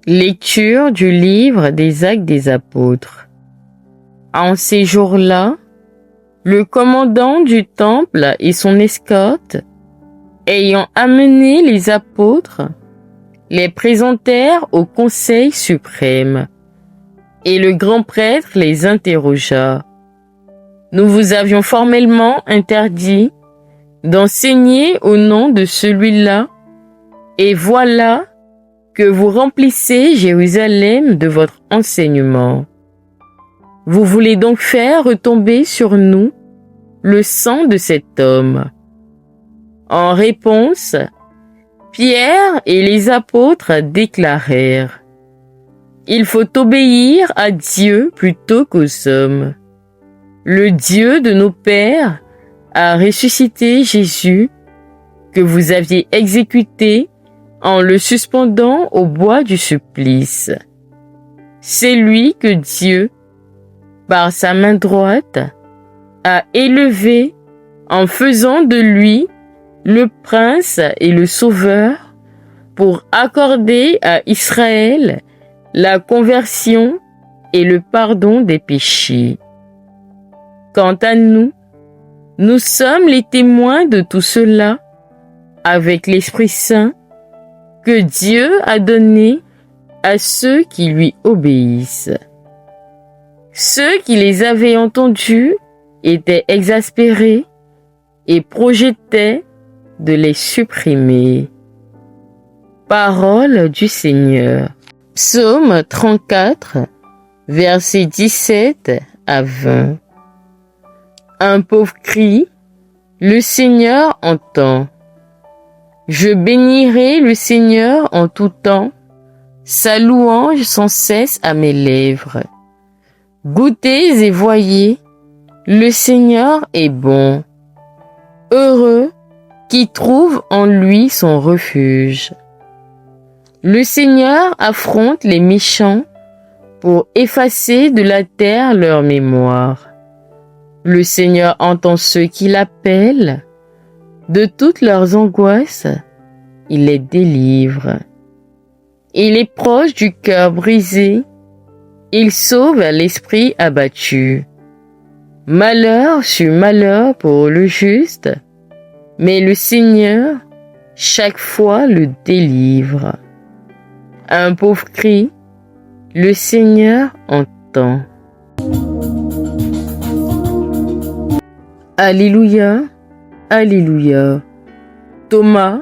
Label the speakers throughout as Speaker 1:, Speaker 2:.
Speaker 1: Lecture du livre des Actes des Apôtres. En ces jours-là, le commandant du temple et son escorte, ayant amené les apôtres, les présentèrent au Conseil suprême, et le grand prêtre les interrogea. Nous vous avions formellement interdit d'enseigner au nom de celui-là, et voilà que vous remplissez Jérusalem de votre enseignement. Vous voulez donc faire retomber sur nous le sang de cet homme. En réponse, Pierre et les apôtres déclarèrent: Il faut obéir à Dieu plutôt qu'aux hommes. Le Dieu de nos pères a ressuscité Jésus, que vous aviez exécuté en le suspendant au bois du supplice. C'est lui que Dieu, par sa main droite, a élevé en faisant de lui le prince et le sauveur pour accorder à Israël la conversion et le pardon des péchés. Quant à nous, nous sommes les témoins de tout cela avec l'Esprit Saint que Dieu a donné à ceux qui lui obéissent. Ceux qui les avaient entendus étaient exaspérés et projetaient de les supprimer. Parole du Seigneur. Psaume 34, versets 17 à 20. Un pauvre crie, le Seigneur entend. Je bénirai le Seigneur en tout temps, sa louange sans cesse à mes lèvres. Goûtez et voyez, le Seigneur est bon. Heureux qui trouve en lui son refuge. Le Seigneur affronte les méchants pour effacer de la terre leur mémoire. Le Seigneur entend ceux qui l'appellent. De toutes leurs angoisses, il les délivre. Il est proche du cœur brisé. Il sauve l'esprit abattu. Malheur sur malheur pour le juste, mais le Seigneur, chaque fois, le délivre. Un pauvre crie, le Seigneur entend. Alléluia. Alléluia. Thomas,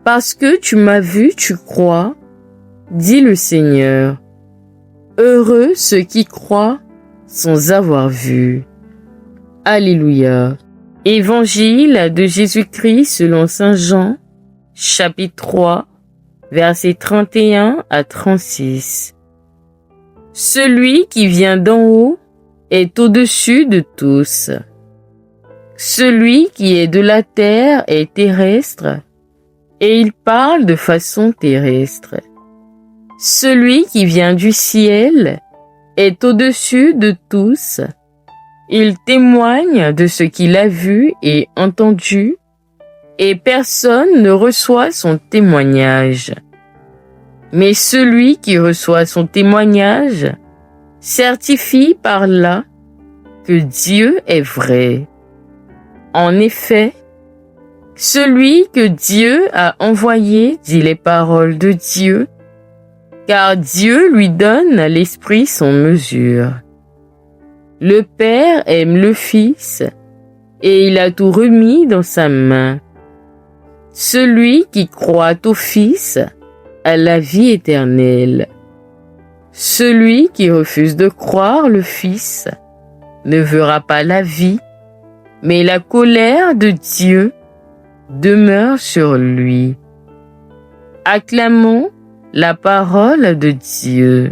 Speaker 1: parce que tu m'as vu, tu crois, dit le Seigneur. Heureux ceux qui croient sans avoir vu. Alléluia. Évangile de Jésus-Christ selon saint Jean, chapitre 3, versets 31 à 36. Celui qui vient d'en haut est au-dessus de tous. Celui qui est de la terre est terrestre, et il parle de façon terrestre. Celui qui vient du ciel est au-dessus de tous. Il témoigne de ce qu'il a vu et entendu, et personne ne reçoit son témoignage. Mais celui qui reçoit son témoignage certifie par là que Dieu est vrai. En effet, celui que Dieu a envoyé dit les paroles de Dieu, car Dieu lui donne l'Esprit sans mesure. Le Père aime le Fils, et il a tout remis dans sa main. Celui qui croit au Fils a la vie éternelle. Celui qui refuse de croire le Fils ne verra pas la vie, mais la colère de Dieu demeure sur lui. Acclamons la parole de Dieu.